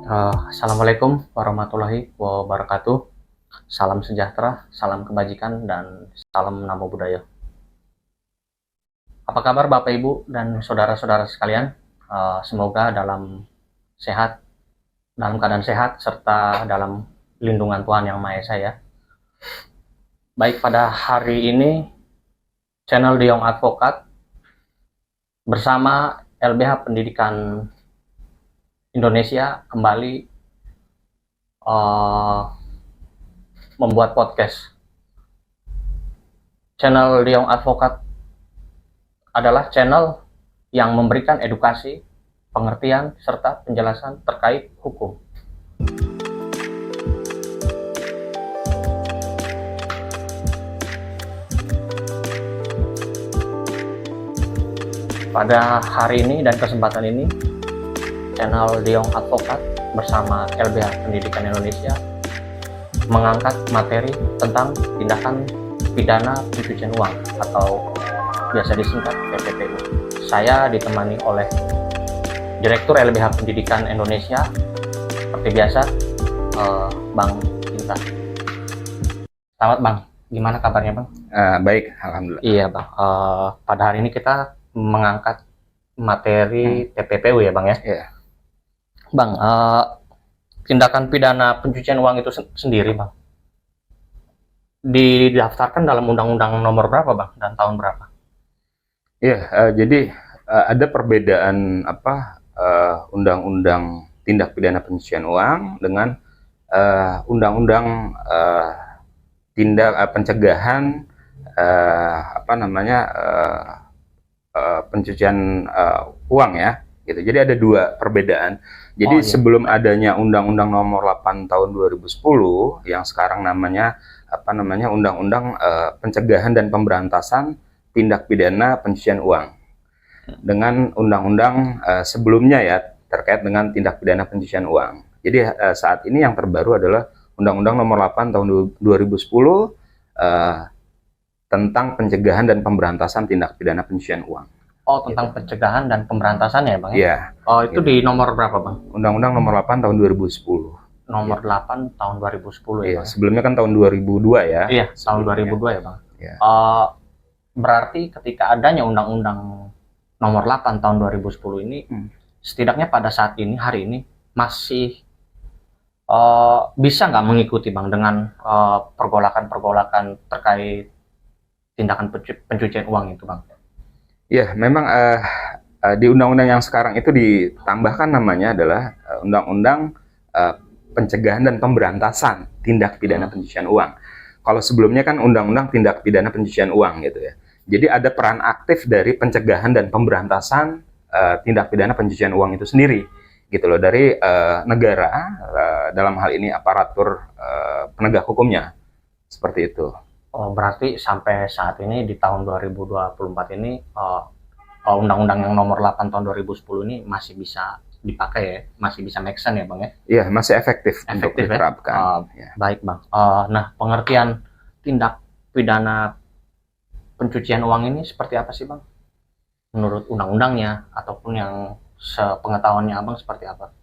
Assalamualaikum warahmatullahi wabarakatuh. Salam sejahtera, salam kebajikan, dan salam namo buddhaya. Apa kabar Bapak Ibu dan saudara-saudara sekalian? Semoga dalam keadaan sehat serta dalam lindungan Tuhan Yang Maha Esa ya. Baik, pada hari ini channel Diong Advokat bersama LBH Pendidikan Indonesia kembali membuat podcast. Channel Diong Advokat adalah channel yang memberikan edukasi, pengertian, serta penjelasan terkait hukum. Pada hari ini dan kesempatan ini, channel Diong Advokat bersama LBH Pendidikan Indonesia mengangkat materi tentang tindakan pidana pencucian uang atau biasa disingkat TPPU. Saya ditemani oleh Direktur LBH Pendidikan Indonesia, seperti biasa, Bang Cinta. Selamat Bang, gimana kabarnya Bang? Baik, alhamdulillah. Iya Bang, pada hari ini kita mengangkat materi TPPU ya Bang ya? Iya. Bang, tindakan pidana pencucian uang itu sendiri Bang, didaftarkan dalam Undang-Undang nomor berapa Bang dan tahun berapa? Iya, jadi ada perbedaan Undang-Undang Tindak Pidana Pencucian Uang dengan Undang-Undang Tindak Pencegahan pencucian uang ya, gitu. Jadi ada dua perbedaan. Jadi sebelum adanya Undang-Undang Nomor 8 Tahun 2010 yang sekarang namanya Undang-Undang Pencegahan dan Pemberantasan Tindak Pidana Pencucian Uang, dengan undang-undang sebelumnya ya terkait dengan tindak pidana pencucian uang. Jadi saat ini yang terbaru adalah Undang-Undang Nomor 8 Tahun 2010 tentang pencegahan dan pemberantasan tindak pidana pencucian uang. Oh, tentang pencegahan dan pemberantasan ya Bang? Iya. Oh, itu di nomor berapa Bang? Undang-Undang Nomor 8 Tahun 2010. Nomor 8 tahun 2010 ya Iya, Bang? sebelumnya kan tahun 2002 ya. Iya, tahun 2002 ya Bang? Iya. Berarti ketika adanya Undang-Undang Nomor 8 tahun 2010 ini, setidaknya pada saat ini, hari ini, masih bisa nggak mengikuti Bang dengan pergolakan-pergolakan terkait tindakan pencucian uang itu Bang? Ya, memang di undang-undang yang sekarang itu ditambahkan namanya adalah Undang-Undang Pencegahan dan Pemberantasan Tindak Pidana Pencucian Uang. Kalau sebelumnya kan Undang-Undang Tindak Pidana Pencucian Uang gitu ya. Jadi ada peran aktif dari pencegahan dan pemberantasan tindak pidana pencucian uang itu sendiri, gitu loh, dari negara, dalam hal ini aparatur penegak hukumnya, seperti itu. Oh, berarti sampai saat ini di tahun 2024 ini Undang-Undang yang nomor 8 tahun 2010 ini masih bisa dipakai ya, masih bisa make sense ya Bang ya? Iya, masih efektif untuk diterapkan. Ya? Baik Bang. Nah, pengertian tindak pidana pencucian uang ini seperti apa sih Bang? Menurut undang-undangnya ataupun yang sepengetahuannya Abang seperti apa?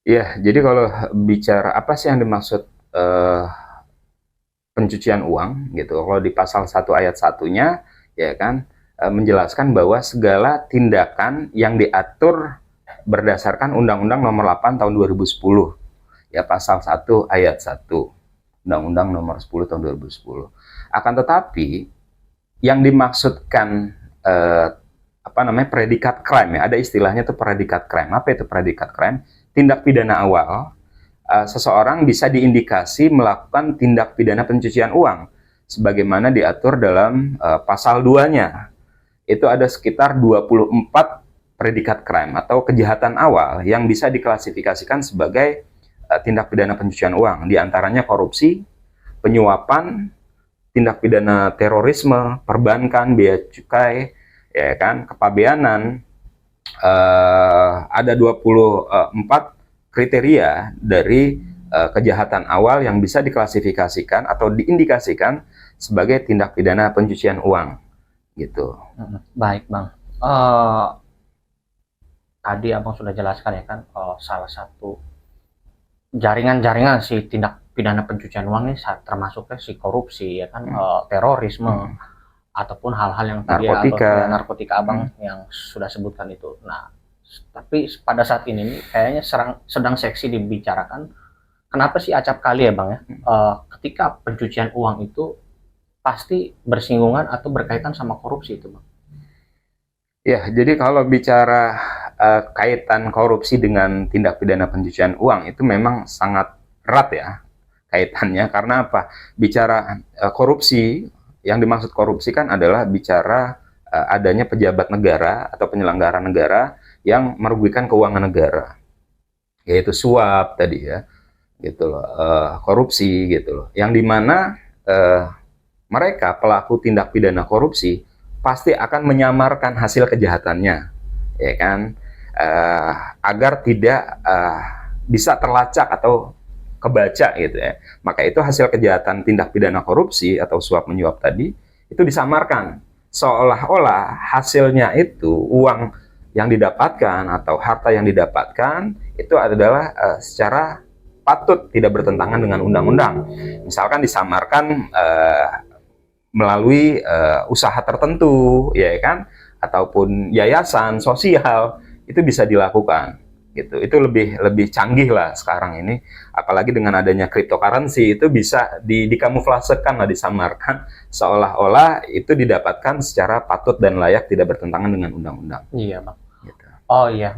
Iya, jadi kalau bicara apa sih yang dimaksud pencucian uang gitu, kalau di pasal 1 ayat 1-nya ya kan menjelaskan bahwa segala tindakan yang diatur berdasarkan Undang-Undang Nomor 8 Tahun 2010 ya, pasal 1 ayat 1 Undang-Undang Nomor 10 Tahun 2010. Akan tetapi yang dimaksudkan predikat crime ya, ada istilahnya tuh predikat crime. Apa itu predikat crime? Tindak pidana awal seseorang bisa diindikasi melakukan tindak pidana pencucian uang sebagaimana diatur dalam pasal 2-nya. Itu ada sekitar 24 predikat crime atau kejahatan awal yang bisa diklasifikasikan sebagai tindak pidana pencucian uang. Di antaranya korupsi, penyuapan, tindak pidana terorisme, perbankan, bea cukai, ya kan, kepabeanan. Ada 24 kriteria dari kejahatan awal yang bisa diklasifikasikan atau diindikasikan sebagai tindak pidana pencucian uang, gitu. Baik Bang. Tadi Abang sudah jelaskan ya kan, salah satu jaringan-jaringan si tindak pidana pencucian uang ini termasuknya si korupsi ya kan, terorisme ataupun hal-hal yang tadi narkotika abang yang sudah sebutkan itu. Nah, tapi pada saat ini nih, kayaknya sedang seksi dibicarakan. Kenapa sih acap kali ya bang ya? Ketika pencucian uang itu pasti bersinggungan atau berkaitan sama korupsi itu bang. Ya, jadi kalau bicara kaitan korupsi dengan tindak pidana pencucian uang itu memang sangat erat ya kaitannya. Karena apa? Bicara korupsi, yang dimaksud korupsi kan adalah bicara adanya pejabat negara atau penyelenggara negara yang merugikan keuangan negara, yaitu suap tadi ya, gitu loh, korupsi gitu loh. Yang dimana mereka pelaku tindak pidana korupsi pasti akan menyamarkan hasil kejahatannya, ya kan, agar tidak bisa terlacak atau kebaca gitu ya. Maka itu hasil kejahatan tindak pidana korupsi atau suap menyuap tadi itu disamarkan seolah-olah hasilnya itu uang yang didapatkan atau harta yang didapatkan itu adalah secara patut tidak bertentangan dengan undang-undang. Misalkan disamarkan melalui usaha tertentu, ya kan, ataupun yayasan sosial, itu bisa dilakukan. Gitu. Itu lebih canggih lah sekarang ini, apalagi dengan adanya cryptocurrency itu bisa dikamuflasekan lah, disamarkan seolah-olah itu didapatkan secara patut dan layak tidak bertentangan dengan undang-undang. Iya bang. Gitu. Oh iya,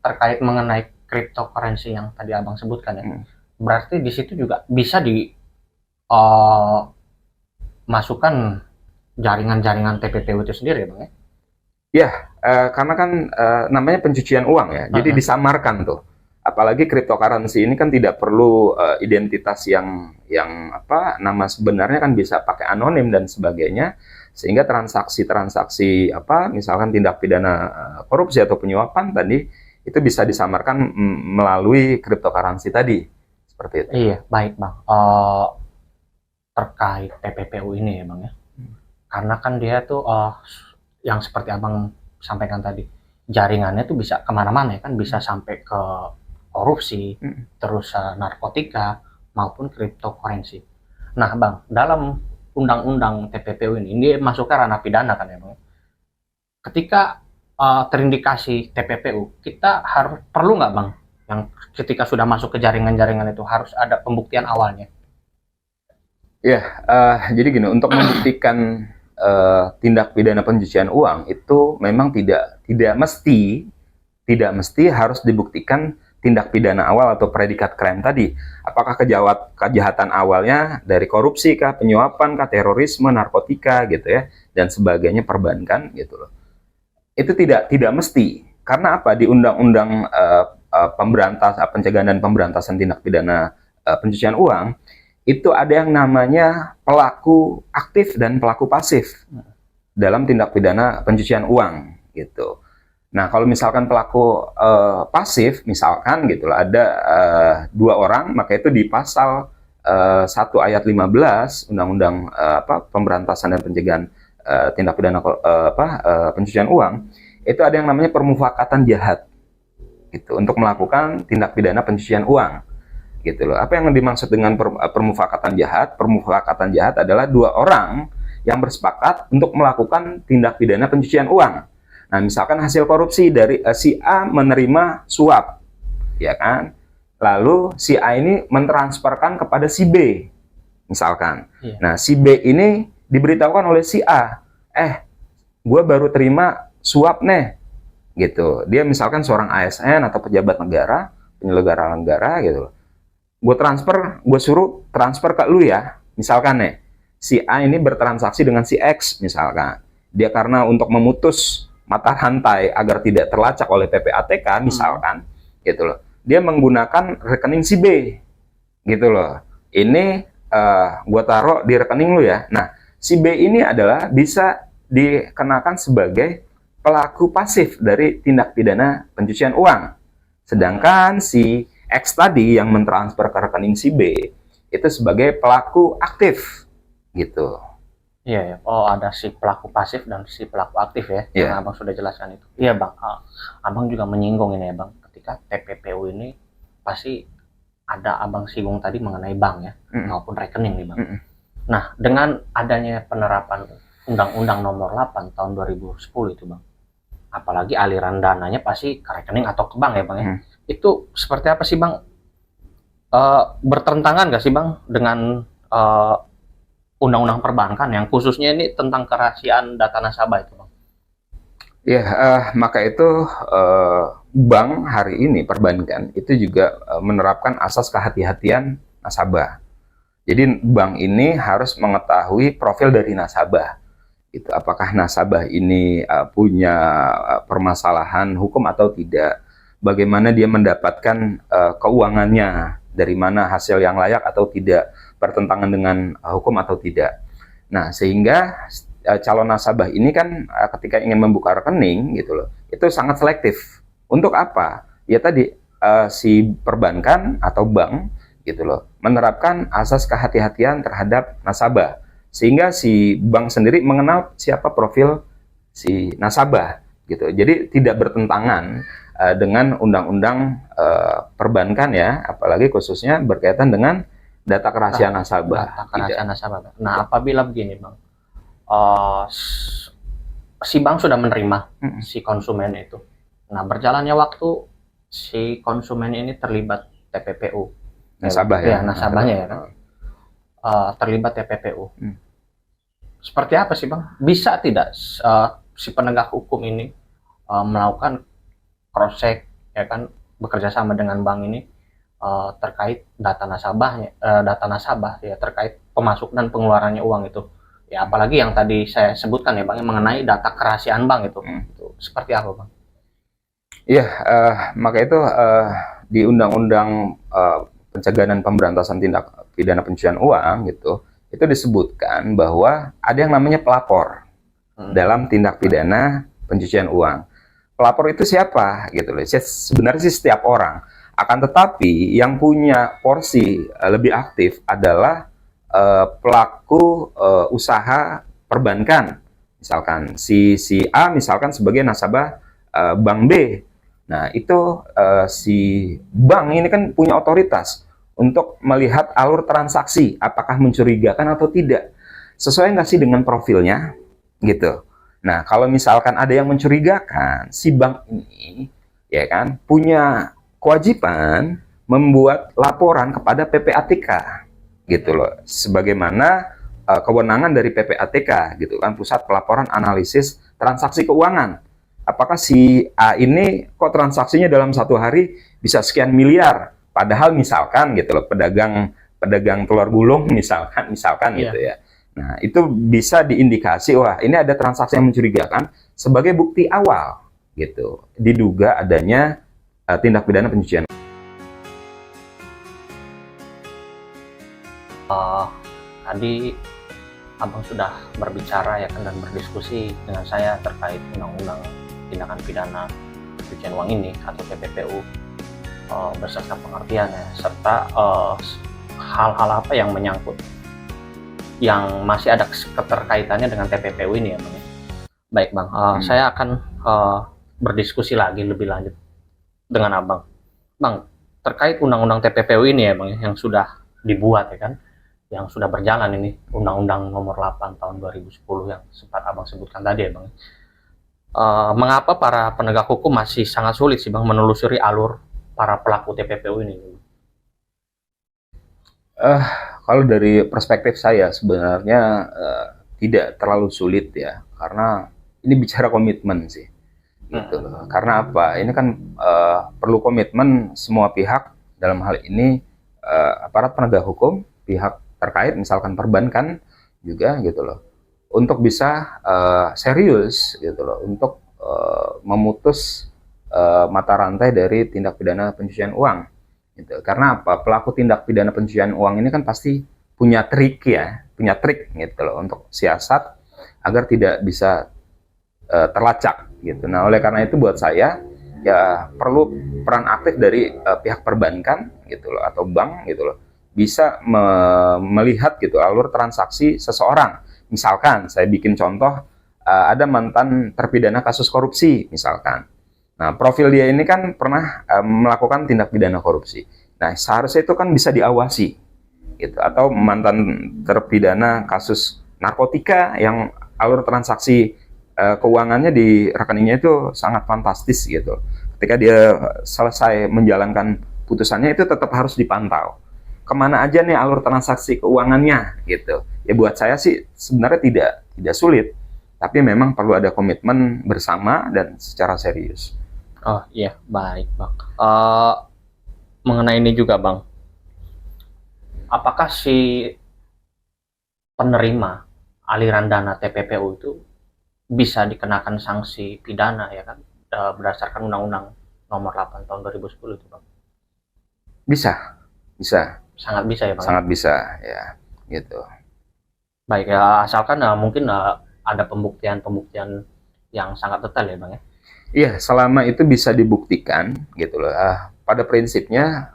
terkait mengenai cryptocurrency yang tadi abang sebutkan ya, berarti di situ juga bisa masukkan jaringan-jaringan TPPU itu sendiri ya bang ya? Ya, karena kan namanya pencucian uang ya, jadi disamarkan tuh. Apalagi cryptocurrency ini kan tidak perlu identitas yang apa, nama sebenarnya kan bisa pakai anonim dan sebagainya, sehingga transaksi-transaksi apa, misalkan tindak pidana korupsi atau penyuapan tadi itu bisa disamarkan melalui cryptocurrency tadi, seperti itu. Iya, baik bang. Terkait TPPU ini ya bang ya, karena kan dia tuh yang seperti abang sampaikan tadi, jaringannya tuh bisa kemana-mana ya kan, bisa sampai ke korupsi, terus narkotika maupun cryptocurrency. Nah bang, dalam undang-undang TPPU ini masuk ke ranah pidana kan ya bang. Ketika terindikasi TPPU, kita perlu nggak bang, yang ketika sudah masuk ke jaringan-jaringan itu harus ada pembuktian awalnya? Ya, jadi gini, untuk membuktikan tindak pidana pencucian uang itu memang tidak mesti harus dibuktikan tindak pidana awal atau predikat crime tadi. Apakah kejahatan awalnya dari korupsi kah, penyuapan kah, terorisme, narkotika gitu ya, dan sebagainya, perbankan gitu loh. Itu tidak mesti. Karena apa? Di undang-undang pencegahan dan pemberantasan tindak pidana pencucian uang itu ada yang namanya pelaku aktif dan pelaku pasif dalam tindak pidana pencucian uang gitu. Nah, kalau misalkan pelaku pasif, misalkan gitu ada 2 orang, maka itu di pasal 1 ayat 15 Undang-Undang pemberantasan dan pencegahan tindak pidana pencucian uang, itu ada yang namanya permufakatan jahat gitu untuk melakukan tindak pidana pencucian uang. Gitu loh. Apa yang dimaksud dengan permufakatan jahat? Permufakatan jahat adalah 2 orang yang bersepakat untuk melakukan tindak pidana pencucian uang. Nah, misalkan hasil korupsi dari si A menerima suap, ya kan? Lalu si A ini mentransferkan kepada si B, misalkan. Iya. Nah, si B ini diberitahukan oleh si A, gue baru terima suap nih, gitu. Dia misalkan seorang ASN atau pejabat negara, penyelenggara negara, gitu loh. Gue suruh transfer ke lu ya, misalkan nih, si A ini bertransaksi dengan si X misalkan, dia karena untuk memutus mata rantai agar tidak terlacak oleh PPATK misalkan, gitu loh, dia menggunakan rekening si B, gitu loh, ini gue taruh di rekening lu ya. Nah, si B ini adalah bisa dikenakan sebagai pelaku pasif dari tindak pidana pencucian uang, sedangkan si X tadi yang mentransfer ke rekening si B itu sebagai pelaku aktif gitu. Iya ya. Oh, ada si pelaku pasif dan si pelaku aktif ya. Yang abang sudah jelaskan itu. Iya bang. Abang juga menyinggung ini ya bang. Ketika TPPU ini pasti ada Abang singgung tadi mengenai bank ya, maupun rekening nih Bang. Nah, dengan adanya penerapan Undang-Undang Nomor 8 tahun 2010 itu Bang, apalagi aliran dananya pasti ke rekening atau ke bank ya Bang ya. Itu seperti apa sih Bang? Bertentangan nggak sih Bang dengan undang-undang perbankan yang khususnya ini tentang kerahasiaan data nasabah itu Bang? Ya, maka itu bank hari ini perbankan itu juga menerapkan asas kehati-hatian nasabah. Jadi bank ini harus mengetahui profil dari nasabah. Itu apakah nasabah ini punya permasalahan hukum atau tidak? Bagaimana dia mendapatkan keuangannya? Dari mana hasil yang layak atau tidak? Bertentangan dengan hukum atau tidak? Nah, sehingga calon nasabah ini kan ketika ingin membuka rekening gitu loh, itu sangat selektif. Untuk apa? Ya tadi si perbankan atau bank gitu loh, menerapkan asas kehati-hatian terhadap nasabah. Sehingga si bank sendiri mengenal siapa profil si nasabah gitu. Jadi tidak bertentangan dengan undang-undang perbankan ya, apalagi khususnya berkaitan dengan data kerahasiaan nasabah. Data kerahasiaan nasabah. Nah, apabila begini Bang, si bank sudah menerima si konsumen itu. Nah, berjalannya waktu si konsumen ini terlibat TPPU. Nasabah ya. Nasabahnya ya kan. Terlibat TPPU. Seperti apa sih Bang? Bisa tidak si penegak hukum ini melakukan cross check ya kan, bekerja sama dengan bank ini terkait data nasabahnya, data nasabah ya, terkait pemasuk dan pengeluarannya uang itu. Ya, apalagi yang tadi saya sebutkan ya Bang, yang mengenai data kerahasiaan bank itu. Itu seperti apa Bang? Iya, maka itu di Undang-Undang Pencegahan dan Pemberantasan Tindak Pidana Pencucian Uang gitu, itu disebutkan bahwa ada yang namanya pelapor dalam tindak pidana pencucian uang. Pelapor itu siapa gitu loh? Sebenarnya sih setiap orang. Akan tetapi yang punya porsi lebih aktif adalah pelaku usaha perbankan. Misalkan si A misalkan sebagai nasabah bank B. Nah, itu si bank ini kan punya otoritas untuk melihat alur transaksi, apakah mencurigakan atau tidak. Sesuai nggak sih dengan profilnya? Gitu. Nah, kalau misalkan ada yang mencurigakan, si bank ini ya kan punya kewajiban membuat laporan kepada PPATK gitu loh. Sebagaimana kewenangan dari PPATK gitu kan, Pusat Pelaporan Analisis Transaksi Keuangan. Apakah si A ini kok transaksinya dalam satu hari bisa sekian miliar? Padahal misalkan gitu loh, pedagang telur gulung misalkan gitu ya. Nah, itu bisa diindikasi, wah ini ada transaksi yang mencurigakan sebagai bukti awal gitu. Diduga adanya tindak pidana pencucian. Tadi Abang sudah berbicara ya kan, dan berdiskusi dengan saya terkait Undang-Undang Tindakan Pidana Pencucian Uang ini atau TPPU beserta pengertiannya, serta hal-hal apa yang menyangkut yang masih ada keterkaitannya dengan TPPU ini ya Bang. Baik Bang, saya akan berdiskusi lagi lebih lanjut dengan Abang. Bang, terkait Undang-Undang TPPU ini ya Bang, yang sudah dibuat ya kan, yang sudah berjalan ini, Undang-Undang Nomor 8 tahun 2010 yang sempat Abang sebutkan tadi ya Bang. Mengapa para penegak hukum masih sangat sulit sih Bang menelusuri alur para pelaku TPPU ini? Kalau dari perspektif saya sebenarnya tidak terlalu sulit ya, karena ini bicara komitmen sih. Gitu. Karena apa? Ini kan perlu komitmen semua pihak, dalam hal ini aparat penegak hukum, pihak terkait misalkan perbankan juga gitu loh, untuk bisa serius gitu loh, untuk memutus mata rantai dari tindak pidana pencucian uang gitu. Karena apa? Pelaku tindak pidana pencucian uang ini kan pasti punya trik gitu loh, untuk siasat agar tidak bisa terlacak gitu. Nah, oleh karena itu buat saya ya perlu peran aktif dari pihak perbankan gitu loh, atau bank gitu loh, bisa melihat gitu alur transaksi seseorang. Misalkan saya bikin contoh, ada mantan terpidana kasus korupsi misalkan. Nah, profil dia ini kan pernah melakukan tindak pidana korupsi. Nah, seharusnya itu kan bisa diawasi gitu, atau mantan terpidana kasus narkotika yang alur transaksi keuangannya di rekeningnya itu sangat fantastis gitu. Ketika dia selesai menjalankan putusannya itu tetap harus dipantau. Kemana aja nih alur transaksi keuangannya gitu. Ya buat saya sih sebenarnya tidak sulit, tapi memang perlu ada komitmen bersama dan secara serius. Oh iya, baik Bang. Mengenai ini juga Bang, apakah si penerima aliran dana TPPU itu bisa dikenakan sanksi pidana ya kan, berdasarkan Undang-Undang Nomor 8 Tahun 2010 itu Bang? Bisa, bisa, Sangat bisa ya Bang? sangat bisa ya, gitu. Baik ya, asalkan mungkin ada pembuktian-pembuktian yang sangat detail ya Bang ya? Iya, selama itu bisa dibuktikan gitu loh. Pada prinsipnya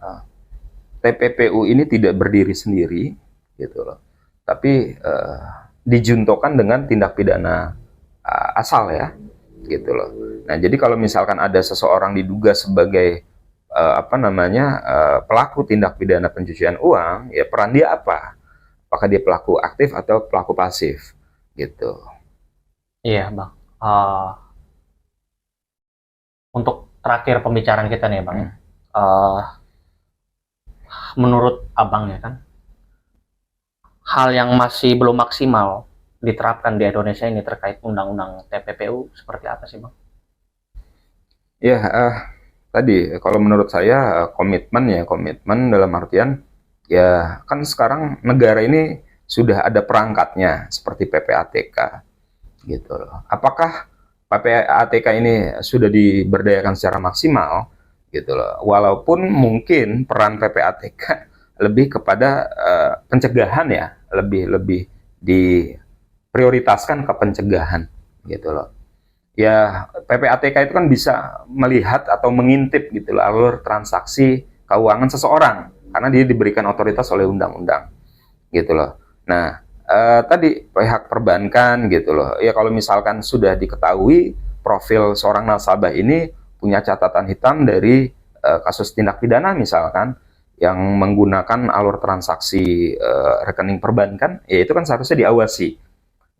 TPPU ini tidak berdiri sendiri gitu loh. Tapi dijuntokan dengan tindak pidana asal ya, gitu loh. Nah, jadi kalau misalkan ada seseorang diduga sebagai pelaku tindak pidana pencucian uang, ya peran dia apa? Apakah dia pelaku aktif atau pelaku pasif, gitu. Iya Bang. Untuk terakhir pembicaraan kita nih Bang, menurut Abang ya kan, hal yang masih belum maksimal diterapkan di Indonesia ini terkait undang-undang TPPU seperti apa sih Bang? Ya, tadi kalau menurut saya komitmen dalam artian ya kan sekarang negara ini sudah ada perangkatnya seperti PPATK gitu loh. Apakah PPATK ini sudah diberdayakan secara maksimal gitu loh. Walaupun mungkin peran PPATK lebih kepada pencegahan ya, lebih diprioritaskan ke pencegahan gitu loh. Ya, PPATK itu kan bisa melihat atau mengintip gitu loh alur transaksi keuangan seseorang karena dia diberikan otoritas oleh undang-undang gitu loh. Nah, tadi pihak perbankan gitu loh. Ya kalau misalkan sudah diketahui profil seorang nasabah ini punya catatan hitam dari kasus tindak pidana misalkan yang menggunakan alur transaksi rekening perbankan, ya itu kan seharusnya diawasi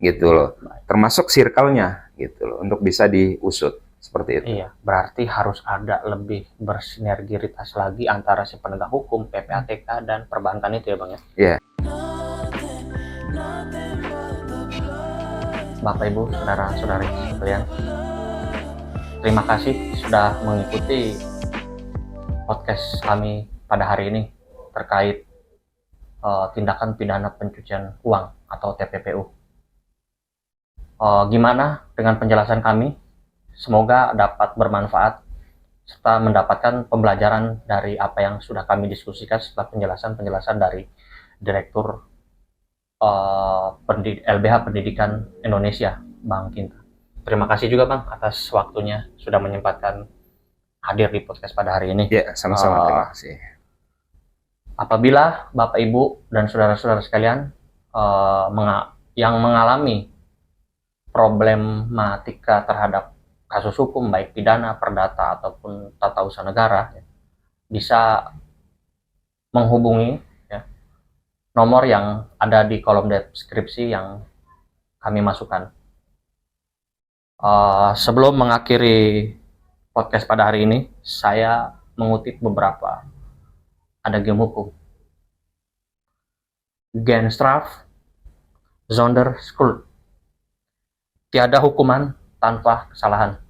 gitu loh, termasuk circle-nya gitu loh untuk bisa diusut seperti itu. Iya, berarti harus ada lebih bersinergitas lagi antara si penegak hukum, PPATK dan perbankan itu ya Bang ya? Iya. Bapak Ibu, saudara-saudari sekalian, terima kasih sudah mengikuti podcast kami pada hari ini terkait tindakan pidana pencucian uang atau TPPU. Gimana dengan penjelasan kami? Semoga dapat bermanfaat serta mendapatkan pembelajaran dari apa yang sudah kami diskusikan setelah penjelasan-penjelasan dari Direktur LBH Pendidikan Indonesia, Bang Kinta. Terima kasih juga Bang atas waktunya sudah menyempatkan hadir di podcast pada hari ini. Ya, sama-sama. Terima kasih. Apabila Bapak Ibu dan saudara-saudara sekalian yang mengalami problematika terhadap kasus hukum baik pidana, perdata ataupun tata usaha negara, bisa menghubungi nomor yang ada di kolom deskripsi yang kami masukkan. Sebelum mengakhiri podcast pada hari ini, saya mengutip beberapa adagam hukum. Genstraf zonder schuld. Tiada hukuman tanpa kesalahan.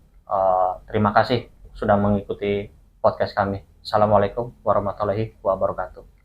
Terima kasih sudah mengikuti podcast kami. Assalamualaikum warahmatullahi wabarakatuh.